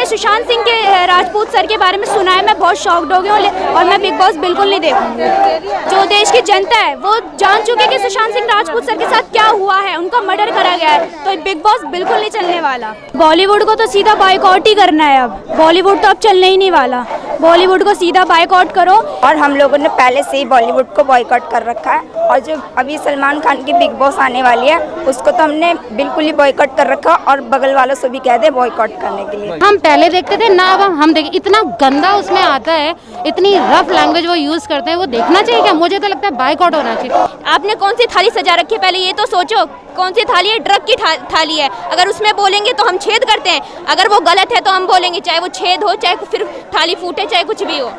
सुशांत सिंह के राजपूत सर के बारे में सुना है, मैं बहुत शॉक्ड हो गई हूँ और मैं बिग बॉस बिल्कुल नहीं देखूंगी। जो देश की जनता है वो जान चुकी है कि सुशांत सिंह राजपूत सर के साथ क्या हुआ है, उनका मर्डर करा गया है, तो बिग बॉस बिल्कुल नहीं चलने वाला। बॉलीवुड को तो सीधा बॉयकॉट ही करना है, अब बॉलीवुड तो अब चलने ही नहीं वाला, बॉलीवुड को सीधा बॉयकॉट करो। और हम लोगों ने पहले से ही बॉलीवुड को बॉयकॉट कर रखा है, और जो अभी सलमान खान की बिग बॉस आने वाली है उसको तो हमने बिल्कुल ही बॉयकॉट कर रखा, और बगल वालों से भी कह दे बॉयकॉट करने के लिए। हम पहले देखते थे ना, अब हम देख इतना गंदा उसमें आता है, इतनी रफ लैंग्वेज वो यूज करते हैं, वो देखना चाहिए क्या? मुझे तो लगता है बॉयकॉट होना चाहिए। आपने कौन सी थाली सजा रखी है, पहले ये तो सोचो कौन सी थाली है, ड्रग की थाली है। अगर उसमें बोलेंगे तो हम छेद करते हैं, अगर वो गलत है तो हम बोलेंगे, चाहे वो छेद हो, चाहे फिर थाली फूटे, चाहे कुछ भी हो।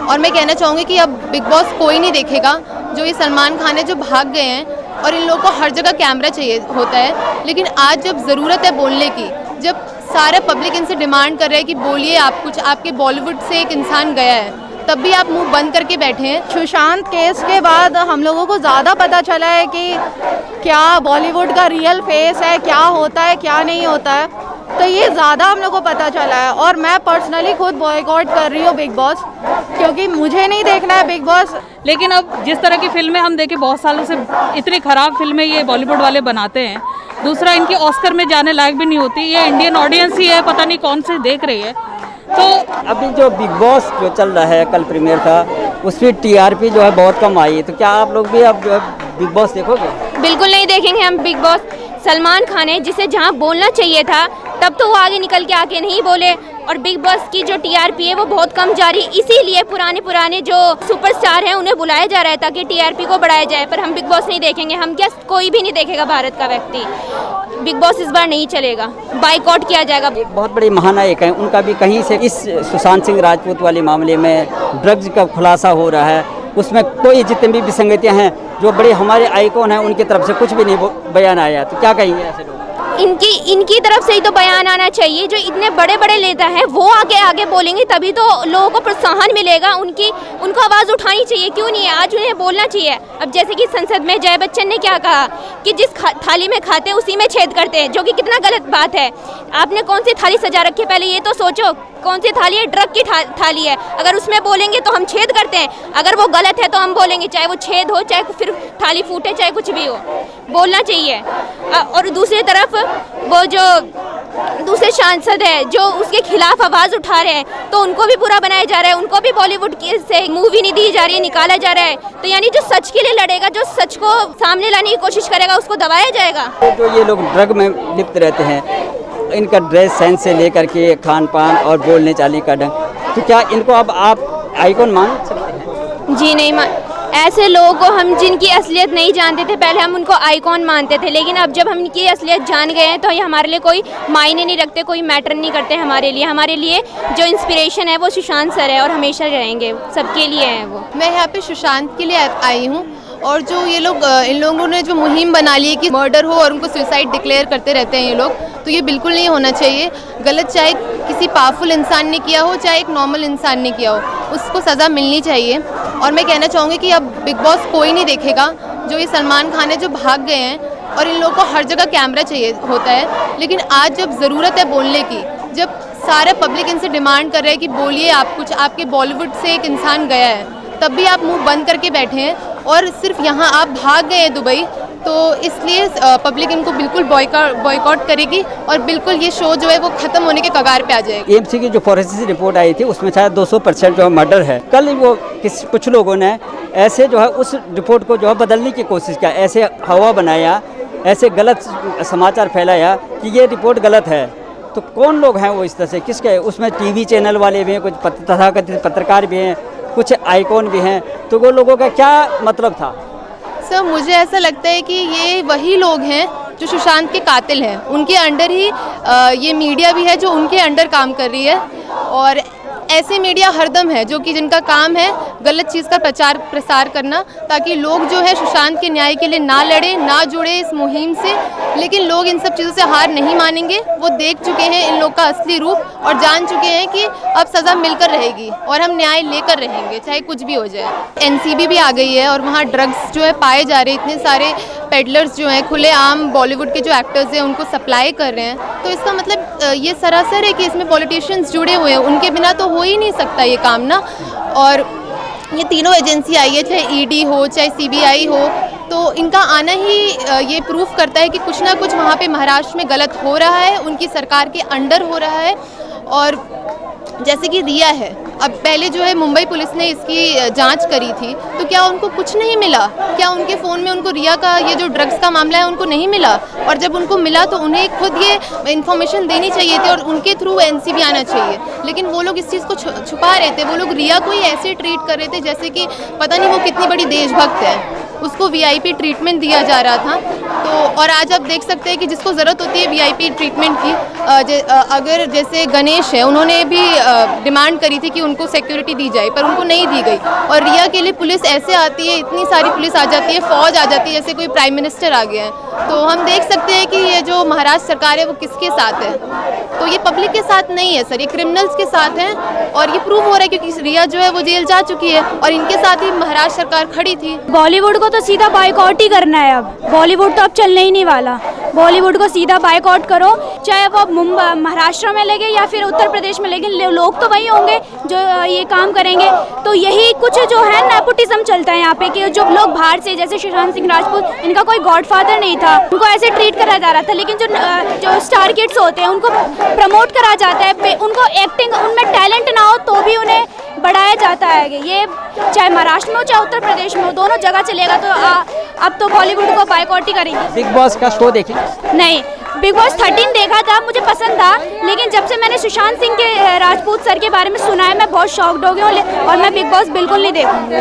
और मैं कहना चाहूँगी कि अब बिग बॉस कोई नहीं देखेगा, जो ये सलमान खान है जो भाग गए हैं, और इन लोगों को हर जगह कैमरा चाहिए होता है, लेकिन आज जब ज़रूरत है बोलने की, जब सारे पब्लिक इनसे डिमांड कर रहे हैं कि बोलिए आप कुछ, आपके बॉलीवुड से एक इंसान गया है, तब भी आप मुंह बंद करके बैठे हैं। सुशांत केस के बाद हम लोगों को ज़्यादा पता चला है कि क्या बॉलीवुड का रियल फेस है, क्या होता है क्या नहीं होता है, तो ये ज़्यादा हम लोग को पता चला है। और मैं पर्सनली खुद बॉयकॉट कर रही हूँ बिग बॉस, क्योंकि मुझे नहीं देखना है बिग बॉस। लेकिन अब जिस तरह की फिल्में हम देखें, बहुत सालों से इतनी ख़राब फिल्में ये बॉलीवुड वाले बनाते हैं, दूसरा इनकी ऑस्कर में जाने लायक भी नहीं होती, ये इंडियन ऑडियंस ही है, पता नहीं कौन से देख रही है। तो अभी जो बिग बॉस जो चल रहा है, कल प्रीमियर था, उसमें टीआरपी जो है बहुत कम आई है, तो क्या आप लोग भी अब जो है बिग बॉस देखोगे? बिल्कुल नहीं देखेंगे हम बिग बॉस। सलमान खान है जिसे जहां बोलना चाहिए था तब तो वो आगे निकल के आके नहीं बोले, और बिग बॉस की जो टीआरपी है वो बहुत कम जा रही, इसीलिए पुराने जो सुपरस्टार हैं उन्हें बुलाया जा रहा है ताकि टीआरपी को बढ़ाया जाए। पर हम बिग बॉस नहीं देखेंगे, हम क्या, कोई भी नहीं देखेगा भारत का व्यक्ति। बिग बॉस इस बार नहीं चलेगा, बाइकआउट किया जाएगा। एक बहुत बड़ी महानायक हैं, उनका भी कहीं से इस सुशांत सिंह राजपूत वाले मामले में ड्रग्स का खुलासा हो रहा है, उसमें कोई जितनी भी विसंगतियाँ हैं, जो बड़े हमारे आइकॉन हैं उनकी तरफ से कुछ भी नहीं बयान आया, तो क्या कहेंगे ऐसे लोग? इनकी तरफ से ही तो बयान आना चाहिए, जो इतने बड़े बड़े नेता हैं वो आगे बोलेंगे तभी तो लोगों को प्रोत्साहन मिलेगा, उनको आवाज़ उठानी चाहिए, क्यों नहीं है, आज उन्हें बोलना चाहिए। अब जैसे कि संसद में जय बच्चन ने क्या कहा कि जिस थाली में खाते हैं उसी में छेद करते हैं, जो कि कितना गलत बात है। आपने कौन सी थाली सजा रखी है, पहले ये तो सोचो कौन सी थाली है, ड्रग की थाली है, अगर उसमें बोलेंगे तो हम छेद करते हैं, अगर वो गलत है तो हम बोलेंगे, चाहे वो छेद हो, चाहे फिर थाली फूटे, चाहे कुछ भी हो, बोलना चाहिए। और दूसरी तरफ वो जो दूसरे सांसद है जो उसके खिलाफ आवाज़ उठा रहे हैं, तो उनको भी बुरा बनाया जा रहा है, उनको भी बॉलीवुड की से मूवी नहीं दी जा रही है, निकाला जा रहा है। तो यानी जो सच के लिए लड़ेगा, जो सच को सामने लाने की कोशिश करेगा, उसको दबाया जाएगा। जो ये लोग ड्रग में लिप्त रहते हैं, इनका ड्रेस सेंस से लेकर के खान पान और बोलने चालने का ढंग, तो क्या इनको अब आप आइकॉन मान सकते हैं? जी नहीं, ऐसे लोगों को हम जिनकी असलियत नहीं जानते थे पहले हम उनको आइकॉन मानते थे, लेकिन अब जब हम इनकी असलियत जान गए हैं तो ये हमारे लिए कोई मायने नहीं रखते, कोई मैटर नहीं करते हमारे लिए जो इंस्पिरेशन है वो सुशांत सर है और हमेशा रहेंगे, सबके लिए हैं वो। मैं यहाँ पे सुशांत के लिए आई हूँ, और जो ये लोग, इन लोगों ने जो मुहिम बना ली है कि मर्डर हो और उनको सुसाइड डिक्लेयर करते रहते हैं ये लोग, तो ये बिल्कुल नहीं होना चाहिए। गलत चाहे किसी पावरफुल इंसान ने किया हो, चाहे एक नॉर्मल इंसान ने किया हो, उसको सज़ा मिलनी चाहिए। और मैं कहना चाहूँगी कि अब बिग बॉस कोई नहीं देखेगा, जो ये सलमान खान है जो भाग गए हैं, और इन लोगों को हर जगह कैमरा चाहिए होता है, लेकिन आज जब ज़रूरत है बोलने की, जब सारे पब्लिक इनसे डिमांड कर रहे हैं कि बोलिए आप कुछ, आपके बॉलीवुड से एक इंसान गया है, तब भी आप मुंह बंद करके बैठे हैं, और सिर्फ यहाँ आप भाग गए हैं दुबई, तो इसलिए पब्लिक इनको बिल्कुल बॉयकॉट करेगी, और बिल्कुल ये शो जो है वो ख़त्म होने के कगार पे आ जाएगा। एएमसी की जो फॉरेंसिक रिपोर्ट आई थी उसमें शायद 200% जो है मर्डर है। कल वो कुछ लोगों ने ऐसे जो है उस रिपोर्ट को जो है बदलने की कोशिश किया, ऐसे हवा बनाया, ऐसे गलत समाचार फैलाया कि ये रिपोर्ट गलत है। तो कौन लोग हैं वो इस तरह से, किसके? उसमें टीवी चैनल वाले भी हैं, कुछ तथाकथित पत्रकार भी हैं, कुछ आइकॉन भी हैं, तो वो लोगों का क्या मतलब था? सर मुझे ऐसा लगता है कि ये वही लोग हैं जो सुशांत के कातिल हैं, उनके अंडर ही ये मीडिया भी है जो उनके अंडर काम कर रही है, और ऐसे मीडिया हरदम है जो कि जिनका काम है गलत चीज़ का प्रचार प्रसार करना, ताकि लोग जो है सुशांत के न्याय के लिए ना लड़े, ना जुड़े इस मुहिम से। लेकिन लोग इन सब चीज़ों से हार नहीं मानेंगे, वो देख चुके हैं इन लोग का असली रूप और जान चुके हैं कि अब सज़ा मिलकर रहेगी और हम न्याय लेकर रहेंगे, चाहे कुछ भी हो जाए। एनसीबी भी आ गई है और वहाँ ड्रग्स जो है पाए जा रहे, इतने सारे पेडलर्स जो हैं खुलेआम बॉलीवुड के जो एक्टर्स हैं उनको सप्लाई कर रहे हैं, तो इसका मतलब ये सरासर है कि इसमें पॉलिटिशियंस जुड़े हुए हैं, उनके बिना तो हो ही नहीं सकता ये काम ना। और ये तीनों एजेंसी आई है, चाहे ईडी हो चाहे सीबीआई हो, तो इनका आना ही ये प्रूफ करता है कि कुछ ना कुछ वहाँ पे महाराष्ट्र में गलत हो रहा है, उनकी सरकार के अंडर हो रहा है। और जैसे कि रिया है, अब पहले जो है मुंबई पुलिस ने इसकी जांच करी थी, तो क्या उनको कुछ नहीं मिला? क्या उनके फ़ोन में उनको रिया का ये जो ड्रग्स का मामला है उनको नहीं मिला? और जब उनको मिला तो उन्हें खुद ये इन्फॉर्मेशन देनी चाहिए थी और उनके थ्रू एनसीबी आना चाहिए, लेकिन वो लोग इस चीज़ को छुपा रहे थे। वो लोग रिया को ही ऐसे ट्रीट कर रहे थे जैसे कि पता नहीं वो कितनी बड़ी देशभक्त है, उसको वीआईपी ट्रीटमेंट दिया जा रहा था। तो और आज आप देख सकते हैं कि जिसको ज़रूरत होती है वीआईपी ट्रीटमेंट की, अगर जैसे गणेश है, उन्होंने भी डिमांड करी थी कि उनको सिक्योरिटी दी जाए पर उनको नहीं दी गई। और रिया के लिए पुलिस ऐसे आती है, इतनी सारी पुलिस आ जाती है, फ़ौज आ जाती है, जैसे कोई प्राइम मिनिस्टर आ गया है। तो हम देख सकते हैं कि ये जो महाराष्ट्र सरकार है वो किसके साथ है, तो ये पब्लिक के साथ नहीं है सर, ये क्रिमिनल्स के साथ है। और ये प्रूव हो रहा है क्योंकि रिया जो है वो जेल जा चुकी है और इनके साथ ही महाराष्ट्र सरकार खड़ी थी। बॉलीवुड को तो सीधा बायकॉट ही करना है, अब बॉलीवुड तो अब चलने ही नहीं वाला। बॉलीवुड को सीधा बायकॉट करो, चाहे वो मुंबई महाराष्ट्र में लगे या फिर उत्तर प्रदेश में, लेकिन लोग तो वही होंगे जो ये काम करेंगे। तो यही कुछ जो है नेपोटिज्म चलता है यहाँ पे कि जो लोग बाहर से, जैसे सुशांत सिंह राजपूत, इनका कोई गॉडफादर नहीं था, उनको ऐसे ट्रीट करा जा रहा था, लेकिन जो स्टार किड्स होते हैं उनको प्रमोट करा जाता है, उनको एक्टिंग, उनमें टैलेंट ना हो तो भी उन्हें बढ़ाया जाता है। ये चाहे महाराष्ट्र में हो चाहे उत्तर प्रदेश में हो, दोनों जगह चलेगा। तो अब तो बॉलीवुड को बायकॉट ही करेंगे। बिग बॉस का शो देखिए? नहीं, बिग बॉस 13 देखा था, मुझे पसंद था, लेकिन जब से मैंने सुशांत सिंह के राजपूत सर के बारे में सुना है, मैं बहुत शॉक्ड हो गई हूँ और मैं बिग बॉस बिल्कुल नहीं देखूंगी।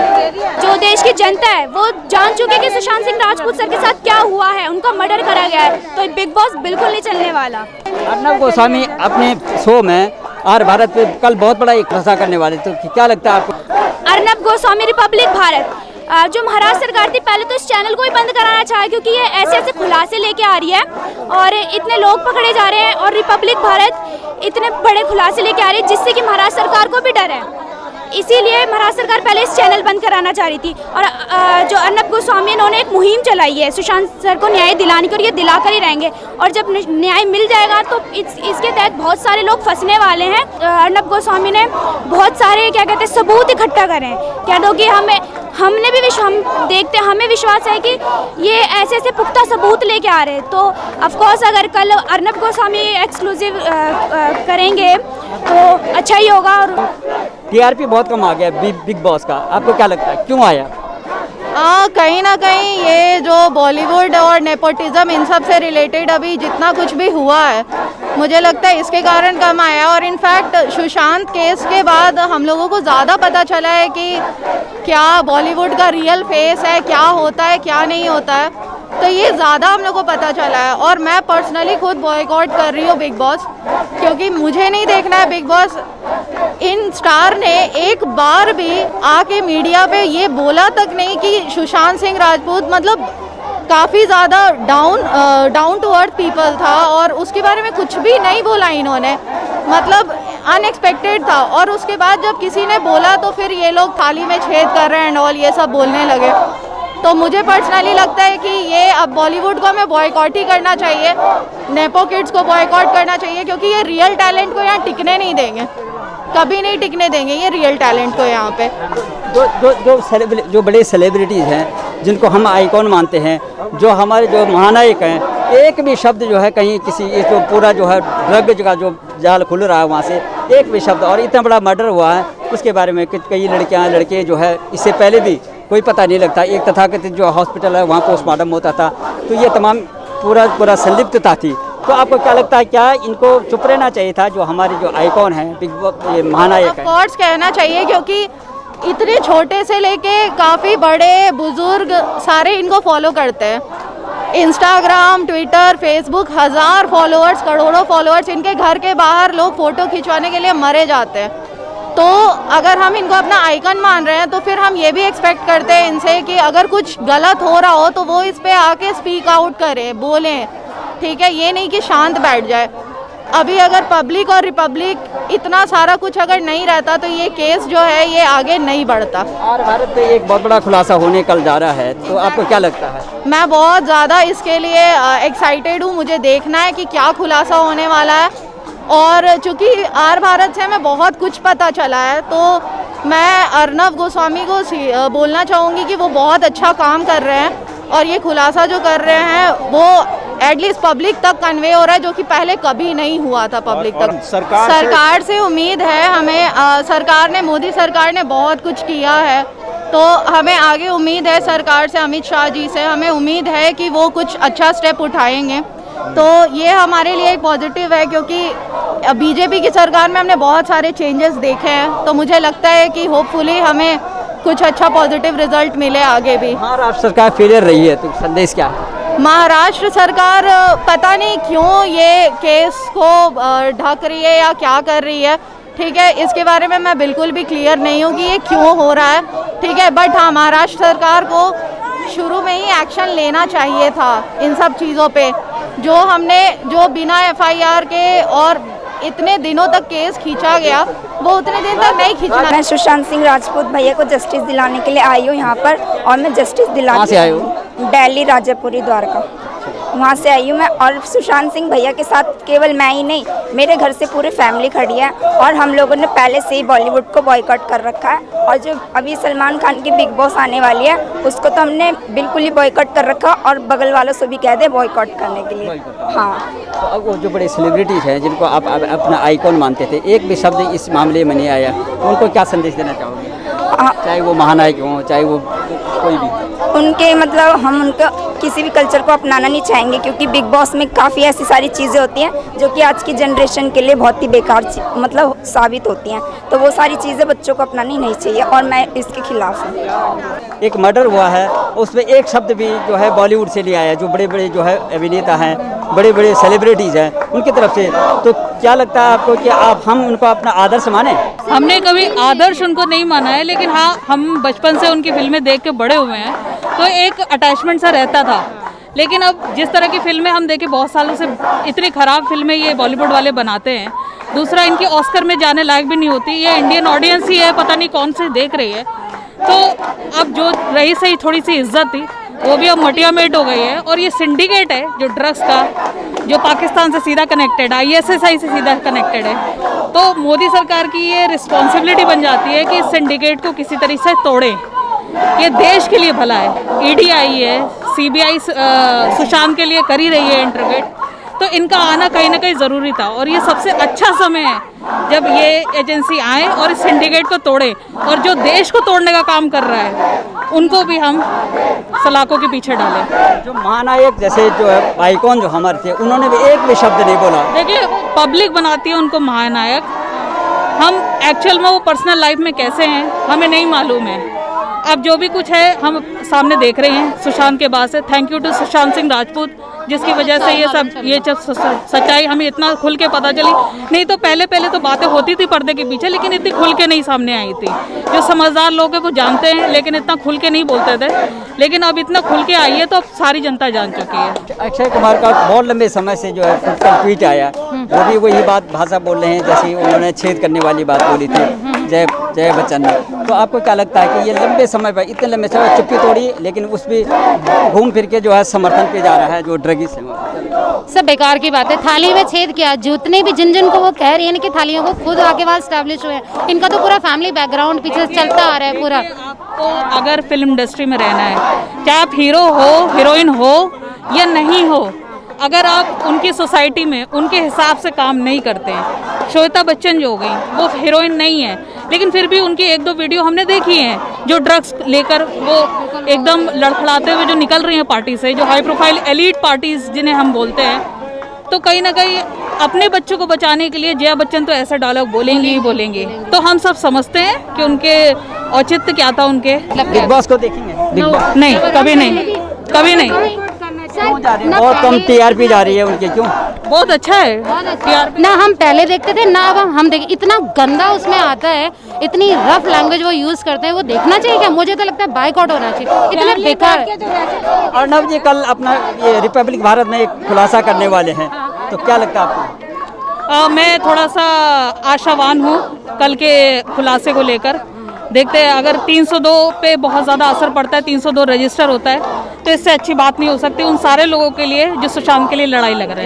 जो देश की जनता है वो जान चुकी है कि सुशांत सिंह राजपूत सर के साथ क्या हुआ है, उनका मर्डर करा गया है, तो बिग बॉस बिल्कुल नहीं चलने वाला। अर्नब गोस्वामी अपने शो में आर भारत पे कल बहुत बड़ा एक खुलासा करने वाले, तो क्या लगता है आपको? अर्नब गोस्वामी रिपब्लिक भारत, जो महाराष्ट्र सरकार थी पहले तो इस चैनल को ही बंद कराना चाहा, क्योंकि ये ऐसे ऐसे खुलासे लेके आ रही है और इतने लोग पकड़े जा रहे हैं और रिपब्लिक भारत इतने बड़े खुलासे लेके आ रही है जिससे कि महाराष्ट्र सरकार को भी डर है। इसीलिए महाराष्ट्र सरकार पहले इस चैनल बंद कराना चाह रही थी। और जो अर्नब गोस्वामी, इन्होंने एक मुहिम चलाई है सुशांत सर को न्याय दिलाने की, और ये दिला कर ही रहेंगे। और जब न्याय मिल जाएगा तो इसके तहत बहुत सारे लोग फंसने वाले हैं। अर्नब गोस्वामी ने बहुत सारे क्या कहते हैं सबूत इकट्ठा करें, कह दो कि हम देखते हैं, हमें विश्वास है कि ये ऐसे ऐसे पुख्ता सबूत लेके आ रहे हैं। तो ऑफकोर्स अगर कल अर्नब गोस्वामी एक्सक्लूसिव करेंगे तो अच्छा ही होगा। और टीआरपी बहुत कम आ गया बिग बॉस का, आपको क्या लगता है क्यों आया? कहीं ना कहीं ये जो बॉलीवुड और नेपोटिज्म इन सब से रिलेटेड अभी जितना कुछ भी हुआ है, मुझे लगता है इसके कारण कम आया। और इनफैक्ट सुशांत केस के बाद हम लोगों को ज़्यादा पता चला है कि क्या बॉलीवुड का रियल फेस है, क्या होता है क्या नहीं होता है, तो ये ज़्यादा हम लोग को पता चला है। और मैं पर्सनली खुद बॉयकॉट कर रही हूँ बिग बॉस, क्योंकि मुझे नहीं देखना है बिग बॉस। इन स्टार ने एक बार भी आके मीडिया पे ये बोला तक नहीं कि सुशांत सिंह राजपूत मतलब काफ़ी ज़्यादा डाउन टू अर्थ पीपल था, और उसके बारे में कुछ भी नहीं बोला इन्होंने, मतलब अनएक्सपेक्टेड था। और उसके बाद जब किसी ने बोला तो फिर ये लोग थाली में छेद कर रहे हैं एंड ऑल, ये सब बोलने लगे। तो मुझे पर्सनली लगता है कि ये अब बॉलीवुड को हमें बॉयकॉट ही करना चाहिए, नेपो किड्स को बॉयकॉट करना चाहिए, क्योंकि ये रियल टैलेंट को यहाँ टिकने नहीं देंगे, कभी नहीं टिकने देंगे ये रियल टैलेंट को यहाँ पे। जो बड़े सेलिब्रिटीज़ हैं जिनको हम आइकॉन मानते हैं, जो हमारे जो महानायक हैं, एक भी शब्द जो है कहीं किसी ये जो पूरा जो है ड्रग का जो जाल खुल रहा है वहाँ से एक भी शब्द, और इतना बड़ा मर्डर हुआ है उसके बारे में कई लड़कियाँ लड़के जो है इससे पहले भी कोई पता नहीं लगता। एक तथाकथित जो हॉस्पिटल है वहाँ पोस्टमार्टम होता था, तो ये तमाम पूरा संलिप्तता थी। तो आपको क्या लगता है, क्या इनको चुप रहना चाहिए था जो हमारे जो आइकॉन हैं, बिग महानायक हैं? ऑफकोर्स कहना चाहिए, क्योंकि इतने छोटे से लेके काफ़ी बड़े बुजुर्ग सारे इनको फॉलो करते हैं। इंस्टाग्राम, ट्विटर, फेसबुक, 1000 फॉलोअर्स, करोड़ों फॉलोअर्स, इनके घर के बाहर लोग फ़ोटो खिंचवाने के लिए मरे जाते हैं। तो अगर हम इनको अपना आइकन मान रहे हैं तो फिर हम ये भी एक्सपेक्ट करते हैं इनसे कि अगर कुछ गलत हो रहा हो तो वो इस पे आके स्पीक आउट करें, बोलें, ठीक है, ये नहीं कि शांत बैठ जाए। अभी अगर पब्लिक और रिपब्लिक इतना सारा कुछ अगर नहीं रहता तो ये केस जो है ये आगे नहीं बढ़ता। और भारत में एक बहुत बड़ा खुलासा होने कल जा रहा है, तो आपको क्या लगता है? मैं बहुत ज़्यादा इसके लिए एक्साइटेड हूँ, मुझे देखना है कि क्या खुलासा होने वाला है। और चूँकि आर भारत से हमें बहुत कुछ पता चला है, तो मैं अर्नब गोस्वामी को बोलना चाहूँगी कि वो बहुत अच्छा काम कर रहे हैं और ये खुलासा जो कर रहे हैं वो एटलीस्ट पब्लिक तक कन्वे हो रहा है, जो कि पहले कभी नहीं हुआ था पब्लिक तक। सरकार से उम्मीद है हमें, सरकार ने, मोदी सरकार ने बहुत कुछ किया है, तो हमें आगे उम्मीद है सरकार से, अमित शाह जी से हमें उम्मीद है कि वो कुछ अच्छा स्टेप उठाएंगे। तो ये हमारे लिए एक पॉजिटिव है, क्योंकि बीजेपी की सरकार में हमने बहुत सारे चेंजेस देखे हैं, तो मुझे लगता है कि होपफुली हमें कुछ अच्छा पॉजिटिव रिजल्ट मिले आगे भी। महाराष्ट्र सरकार फेलियर रही है, तो संदेश क्या है? महाराष्ट्र सरकार पता नहीं क्यों ये केस को ढक रही है या क्या कर रही है, ठीक है, इसके बारे में मैं बिल्कुल भी क्लियर नहीं हूँ कि ये क्यों हो रहा है, ठीक है। बट हाँ, महाराष्ट्र सरकार को शुरू में ही एक्शन लेना चाहिए था इन सब चीज़ों पे, जो बिना एफआईआर के और इतने दिनों तक केस खींचा गया, वो उतने दिन तक नहीं खींचना। मैं सुशांत सिंह राजपूत भैया को जस्टिस दिलाने के लिए आई हूँ यहाँ पर, और मैं जस्टिस दिला। कहाँ से आई हूँ? दिल्ली राजापुरी द्वारका, वहाँ से आई हूँ मैं। और सुशांत सिंह भैया के साथ केवल मैं ही नहीं, मेरे घर से पूरी फैमिली खड़ी है, और हम लोगों ने पहले से ही बॉलीवुड को बॉयकॉट कर रखा है। और जो अभी सलमान खान की बिग बॉस आने वाली है, उसको तो हमने बिल्कुल ही बॉयकॉट कर रखा, और बगल वालों से भी कह दे बॉयकॉट करने के लिए। हाँ, तो अब वो जो बड़े सेलिब्रिटीज़ हैं जिनको आप अपना आइकॉन मानते थे, एक भी शब्द इस मामले में नहीं आया, तो उनको क्या संदेश देना चाहोगे? चाहे वो महानायक हों, चाहे वो कोई भी, उनके मतलब हम उनका किसी भी कल्चर को अपनाना नहीं चाहेंगे, क्योंकि बिग बॉस में काफ़ी ऐसी सारी चीज़ें होती हैं जो कि आज की जनरेशन के लिए बहुत ही बेकार मतलब साबित होती हैं, तो वो सारी चीज़ें बच्चों को अपनानी नहीं चाहिए, और मैं इसके खिलाफ हूँ। एक मर्डर हुआ है, उसमें एक शब्द भी जो है बॉलीवुड से लिया है, जो बड़े बड़े जो है अभिनेता हैं, बड़े बड़े सेलिब्रिटीज़ हैं, उनकी तरफ से, तो क्या लगता है आपको कि हम उनको अपना आदर्श माने? हमने कभी आदर्श उनको नहीं माना है, लेकिन हाँ, हम बचपन से उनकी फिल्में देख के बड़े हुए हैं, तो एक अटैचमेंट सा रहता था। लेकिन अब जिस तरह की फिल्में हम देखे, बहुत सालों से इतनी ख़राब फिल्में ये बॉलीवुड वाले बनाते हैं, दूसरा इनकी ऑस्कर में जाने लायक भी नहीं होती, ये इंडियन ऑडियंस ही है, पता नहीं कौन से देख रही है। तो अब जो रही सही थोड़ी सी इज्जत थी, वो भी अब मटिया मेट हो गई है। और ये सिंडिकेट है जो ड्रग्स का, जो पाकिस्तान से सीधा कनेक्टेड, ISSI से सीधा कनेक्टेड है, तो मोदी सरकार की ये रिस्पॉन्सिबिलिटी बन जाती है कि इस सिंडिकेट को किसी तरीके से तोड़े। ये देश के लिए भला है, ED आई है, CBI सुशांत के लिए कर ही रही है इंटरवेट, तो इनका आना कहीं ना कहीं ज़रूरी था। और ये सबसे अच्छा समय है जब ये एजेंसी आए और इस सिंडिकेट को तोड़े, और जो देश को तोड़ने का काम कर रहा है उनको भी हम सलाखों के पीछे डालें। जो महानायक जैसे जो है आइकॉन जो हमारे थे, उन्होंने भी एक भी शब्द नहीं बोला। देखिए, पब्लिक बनाती है उनको महानायक, हम एक्चुअल में वो पर्सनल लाइफ में कैसे हैं हमें नहीं मालूम है। अब जो भी कुछ है हम सामने देख रहे हैं सुशांत के बाद से। Thank you to Sushant Singh Rajput, जिसकी वजह से ये सब सच्चाई हमें इतना खुल के पता चली। नहीं तो पहले तो बातें होती थी पर्दे के पीछे, लेकिन इतनी खुल के नहीं सामने आई थी। जो समझदार लोग हैं वो जानते हैं, लेकिन इतना खुल के नहीं बोलते थे, लेकिन अब इतना खुल के आई है तो अब सारी जनता जान चुकी है। अक्षय कुमार का बहुत लंबे समय से जो है ट्वीट आया, वो भी वही बात भाषा बोल रहे हैं जैसे उन्होंने छेद करने वाली बात बोली थी जय बच्चन ने। तो आपको क्या लगता है कि ये लंबे समय पर, इतने लंबे समय चुप्पी तोड़ी, लेकिन उस पर घूम फिर के जो है समर्थन पे जा रहा है जो ड्रगिस्ट है? सब बेकार की बात है। थाली में छेद किया, जितने भी जिन को वो कह रही है कि थालियों को खुद आके बाद स्टैब्लिश हुए हैं, इनका तो पूरा फैमिली बैकग्राउंड पीछे चलता आ रहा है पूरा। आपको अगर फिल्म इंडस्ट्री में रहना है, चाहे आप हीरो हो, हीरोइन हो या नहीं हो, अगर आप उनकी सोसाइटी में उनके हिसाब से काम नहीं करते हैं, श्वेता बच्चन जो हो गई वो हीरोइन नहीं है, लेकिन फिर भी उनकी 1-2 वीडियो हमने देखी हैं जो ड्रग्स लेकर वो एकदम लड़खड़ाते हुए जो निकल रही हैं पार्टी से, जो हाई प्रोफाइल एलीट पार्टीज जिन्हें हम बोलते हैं। तो कहीं ना कहीं अपने बच्चों को बचाने के लिए जया बच्चन तो ऐसा डायलॉग बोलेंगे ही बोलेंगे। तो हम सब समझते हैं कि उनके औचित्य क्या था उनके। बिग बॉस को देखेंगे? नहीं, कभी नहीं, कभी नहीं। बहुत कम TRP जा रही है उनकी, क्यों? बहुत अच्छा है ना, हम पहले देखते थे ना, अब हम देखें, इतना गंदा उसमें आता है, इतनी रफ लैंग्वेज वो यूज करते हैं, वो देखना चाहिए क्या? मुझे तो लगता है बायकॉट होना चाहिए, इतना बेकार। अर्नब जी, कल अपना ये रिपब्लिक भारत में एक खुलासा करने वाले हैं, तो क्या लगता है आपको? मैं थोड़ा सा आशावान हूँ कल के खुलासे को लेकर। देखते हैं, अगर 302 पे बहुत ज़्यादा असर पड़ता है, 302 रजिस्टर होता है, तो इससे अच्छी बात नहीं हो सकती उन सारे लोगों के लिए जो सुशांत के लिए लड़ाई लग रहे हैं।